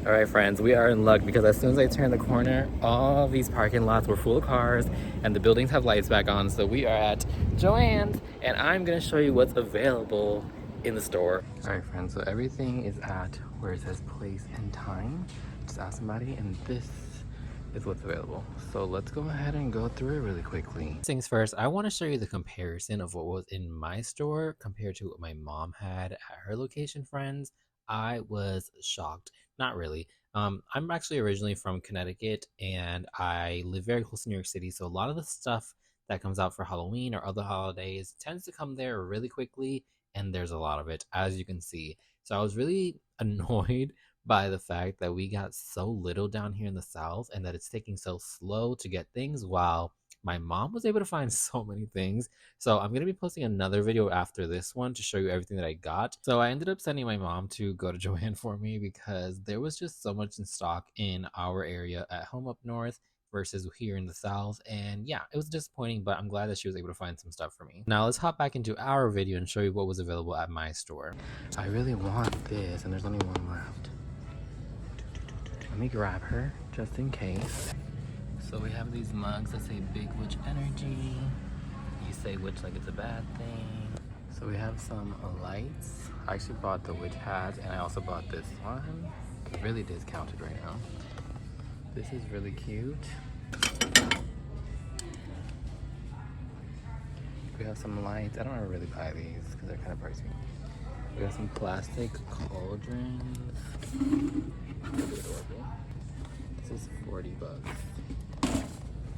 All right, friends, we are in luck because as soon as I turn the corner, all these parking lots were full of cars and the buildings have lights back on. So we are at Joann's and I'm gonna show you what's available in the store. All right, friends, so everything is at where it says place and time. Just ask somebody and this is what's available. So let's go ahead and go through it really quickly. First things first, I want to show you the comparison of what was in my store compared to what my mom had at her location, friends. I was shocked. Not really. I'm actually originally from Connecticut and I live very close to New York City. So a lot of the stuff that comes out for Halloween or other holidays tends to come there really quickly. And there's a lot of it, as you can see. So I was really annoyed by the fact that we got so little down here in the South and that it's taking so slow to get things while my mom was able to find so many things. So I'm going to be posting another video after this one to show you everything that I got. So I ended up sending my mom to go to Joann for me because there was just so much in stock in our area at home up north versus here in the South. And yeah, it was disappointing, but I'm glad that she was able to find some stuff for me. Now let's hop back into our video and show you what was available at my store. I really want this and there's only one left. Let me grab her just in case. So we have these mugs that say Big Witch Energy. You say witch like it's a bad thing. So we have some lights. I actually bought the witch hat and I also bought this one. Really discounted right now. This is really cute. We have some lights. I don't ever really buy these because they're kind of pricey. We have some plastic cauldrons. Really adorable. This is 40 bucks.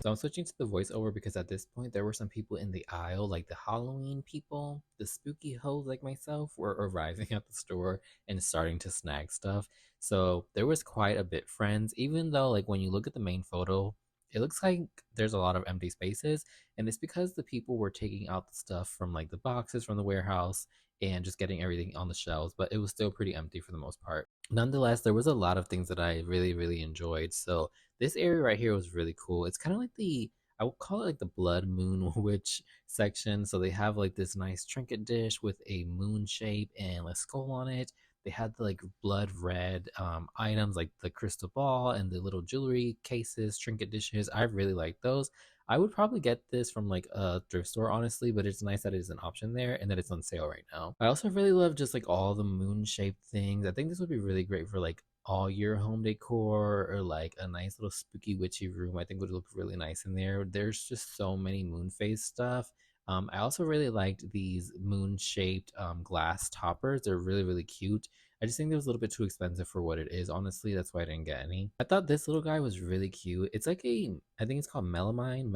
So I'm switching to the voiceover because at this point there were some people in the aisle, like the Halloween people, the spooky hoes like myself were arriving at the store and starting to snag stuff. So there was quite a bit, friends, even though like when you look at the main photo, it looks like there's a lot of empty spaces. And it's because the people were taking out the stuff from like the boxes from the warehouse and just getting everything on the shelves, but it was still pretty empty for the most part. Nonetheless, there was a lot of things that I really enjoyed. So this area right here was really cool. It's kind of like I would call it like the Blood Moon Witch section. So they have like this nice trinket dish with a moon shape and a skull on it. They had the like blood red items like the crystal ball and the little jewelry cases, trinket dishes. I really like those. I would probably get this from like a thrift store, honestly, but it's nice that it is an option there and that it's on sale right now. I also really love just like all the moon shaped things. I think this would be really great for like all year home decor or like a nice little spooky witchy room. I think would look really nice in there. There's just so many moon phase stuff. I also really liked these moon shaped glass toppers. They're really cute. I just think it was a little bit too expensive for what it is. Honestly, that's why I didn't get any. I thought this little guy was really cute. It's like I think it's called melamine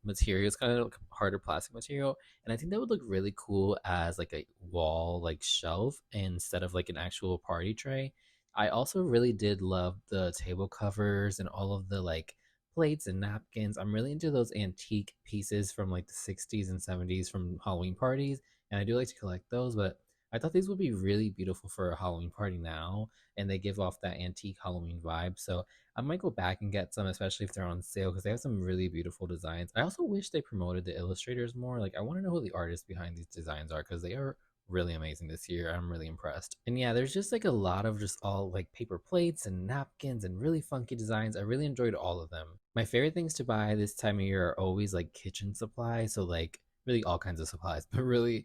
material. It's kind of like harder plastic material, and I think that would look really cool as like a wall like shelf instead of like an actual party tray. I also really did love the table covers and all of the like plates and napkins. I'm really into those antique pieces from like the 60s and 70s from Halloween parties, and I do like to collect those, but I thought these would be really beautiful for a Halloween party now, and they give off that antique Halloween vibe. So I might go back and get some, especially if they're on sale, because they have some really beautiful designs. I also wish they promoted the illustrators more. Like, I want to know who the artists behind these designs are, because they are really amazing this year. I'm really impressed. And yeah, there's just like a lot of just all like paper plates and napkins and really funky designs. I really enjoyed all of them. My favorite things to buy this time of year are always like kitchen supplies. So like really all kinds of supplies, but really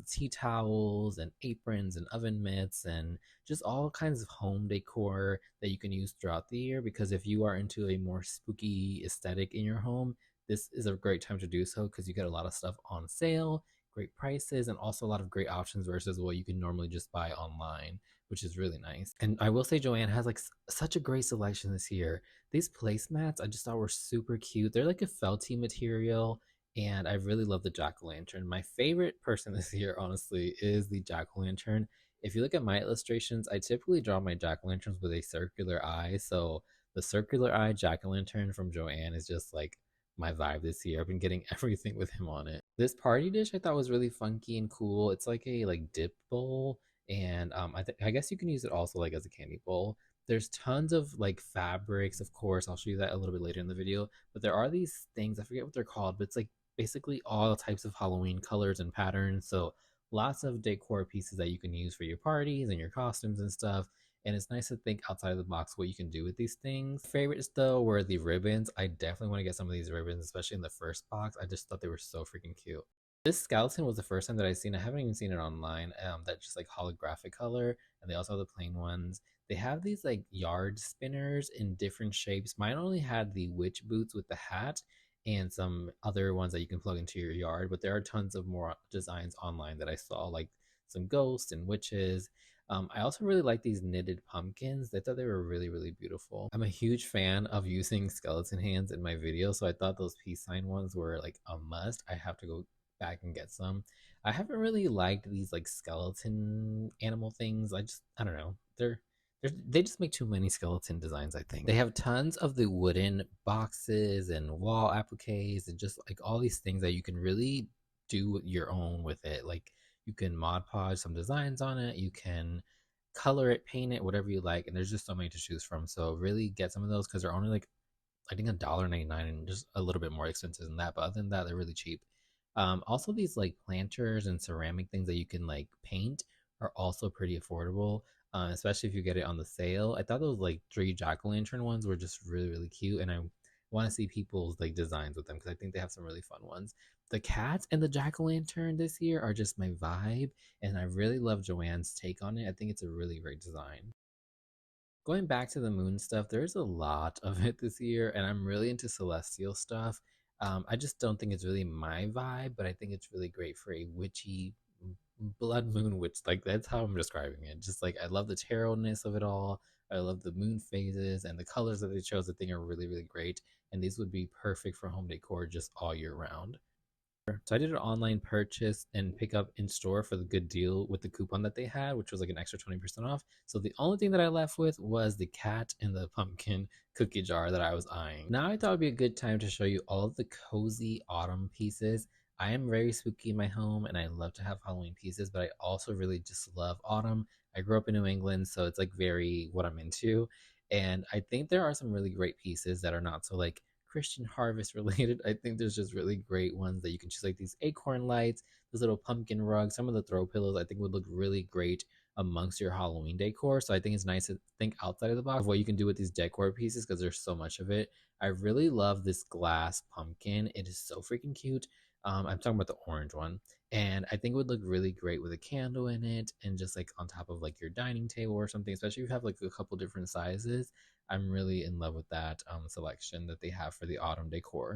tea towels and aprons and oven mitts and just all kinds of home decor that you can use throughout the year. Because if you are into a more spooky aesthetic in your home, this is a great time to do so because you get a lot of stuff on sale, great prices, and also a lot of great options versus what you can normally just buy online, which is really nice. And I will say Joann has like such a great selection this year. These placemats I just thought were super cute. They're like a felty material, and I really love the jack-o'-lantern. My favorite person this year, honestly, is the jack-o'-lantern. If you look at my illustrations, I typically draw my jack-o'-lanterns with a circular eye. So the circular eye jack-o'-lantern from Joann is just like my vibe this year. I've been getting everything with him on it. This party dish I thought was really funky and cool. It's like a like dip bowl, and I guess you can use it also like as a candy bowl. There's tons of like fabrics, of course. I'll show you that a little bit later in the video. But there are these things, I forget what they're called, but it's like basically all types of Halloween colors and patterns. So lots of decor pieces that you can use for your parties and your costumes and stuff. and it's nice to think outside of the box what you can do with these things. Favorites though were the ribbons. I definitely want to get some of these ribbons, especially in the first box. I just thought they were so freaking cute. This skeleton was the first time that I've seen. I haven't even seen it online. That just like holographic color, and they also have the plain ones. They have these like yard spinners in different shapes. Mine only had the witch boots with the hat and some other ones that you can plug into your yard, but there are tons of more designs online that I saw, like some ghosts and witches. I also really like these knitted pumpkins. I thought they were really, really beautiful. I'm a huge fan of using skeleton hands in my videos, so I thought those peace sign ones were like a must. I have to go back and get some. I haven't really liked these like skeleton animal things. I don't know. They just make too many skeleton designs, I think. They have tons of the wooden boxes and wall appliques and just like all these things that you can really do your own with it. Like you can Mod Podge some designs on it. You can color it, paint it, whatever you like. And there's just so many to choose from. So really get some of those because they're only like I think $1.99 and just a little bit more expensive than that. But other than that, they're really cheap. Also, these like planters and ceramic things that you can like paint are also pretty affordable, especially if you get it on the sale. I thought those like 3 jack-o'-lantern ones were just really, really cute. And I want to see people's like designs with them because I think they have some really fun ones. The cats and the jack-o'-lantern this year are just my vibe. And I really love Joann's take on it. I think it's a really great design. Going back to the moon stuff, there's a lot of it this year, and I'm really into celestial stuff. I just don't think it's really my vibe, but I think it's really great for a witchy blood moon witch. Like that's how I'm describing it. Just like I love the tarot-ness of it all. I love the moon phases and the colors that they chose. I think are really, really great, and these would be perfect for home decor just all year round. So I did an online purchase and pick up in store for the good deal with the coupon that they had, which was like an extra 20% off. So the only thing that I left with was the cat and the pumpkin cookie jar that I was eyeing. Now I thought it would be a good time to show you all of the cozy autumn pieces. I am very spooky in my home and I love to have Halloween pieces, but I also really just love autumn. I grew up in New England, so it's like very what I'm into. And I think there are some really great pieces that are not so like Christian harvest related. I think there's just really great ones that you can choose, like these acorn lights, those little pumpkin rugs, some of the throw pillows. I think would look really great amongst your Halloween decor. So I think it's nice to think outside of the box of what you can do with these decor pieces because there's so much of it. I really love this glass pumpkin. It is so freaking cute. I'm talking about the orange one, and I think it would look really great with a candle in it and just like on top of like your dining table or something, especially if you have like a couple different sizes. I'm really in love with that selection that they have for the autumn decor.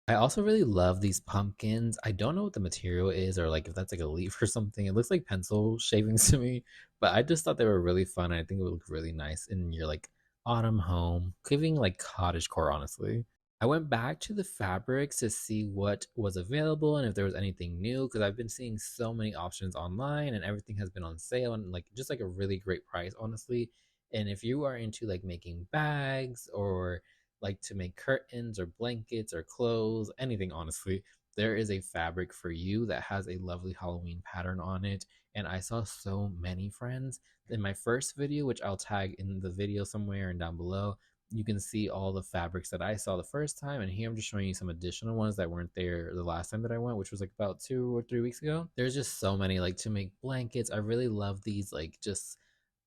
I also really love these pumpkins. I don't know what the material is or like if that's like a leaf or something. It looks like pencil shavings to me, but I just thought they were really fun. And I think it would look really nice in your like autumn home, giving like cottage core, honestly. I went back to the fabrics to see what was available and if there was anything new because I've been seeing so many options online and everything has been on sale and like just like a really great price, honestly. And if you are into like making bags or like to make curtains or blankets or clothes, anything, honestly, there is a fabric for you that has a lovely Halloween pattern on it. And I saw so many friends in my first video, which I'll tag in the video somewhere and down below. You can see all the fabrics that I saw the first time, and here I'm just showing you some additional ones that weren't there the last time that I went, which was like about 2 or 3 weeks ago. There's just so many, like to make blankets. I really love these like just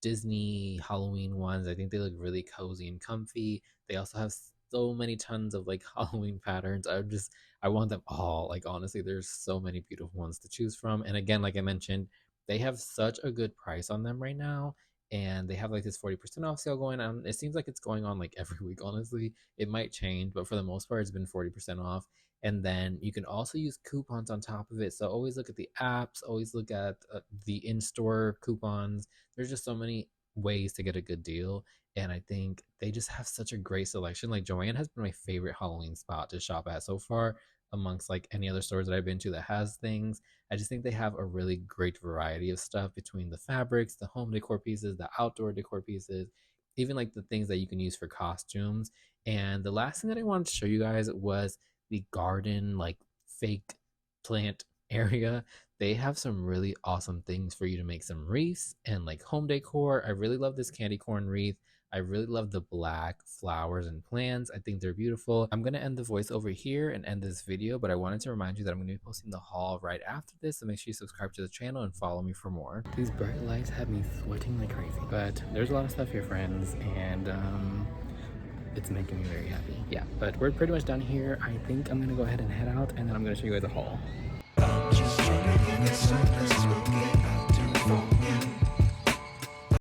Disney Halloween ones. I think they look really cozy and comfy. They also have so many tons of like Halloween patterns. I want them all. Like honestly, there's so many beautiful ones to choose from. And again, like I mentioned, they have such a good price on them right now. And they have like this 40% off sale going on. It seems like it's going on like every week, honestly. It might change, but for the most part, it's been 40% off. And then you can also use coupons on top of it. So always look at the apps, always look at the in store coupons. There's just so many ways to get a good deal. And I think they just have such a great selection. Like Joann has been my favorite Halloween spot to shop at so far amongst like any other stores that I've been to that has things. I just think they have a really great variety of stuff between the fabrics, the home decor pieces, the outdoor decor pieces, even like the things that you can use for costumes. And the last thing that I wanted to show you guys was the garden like fake plant area, they have some really awesome things for you to make some wreaths and like home decor. I really love this candy corn wreath. I really love the black flowers and plants. I think they're beautiful. I'm going to end the voice over here and end this video, but I wanted to remind you that I'm going to be posting the haul right after this, so make sure you subscribe to the channel and follow me for more. These bright lights have me sweating like crazy, but there's a lot of stuff here, friends, and it's making me very happy. Yeah, but we're pretty much done here. I think I'm going to go ahead and head out, and then I'm going to show you guys a haul. I'm just trying to get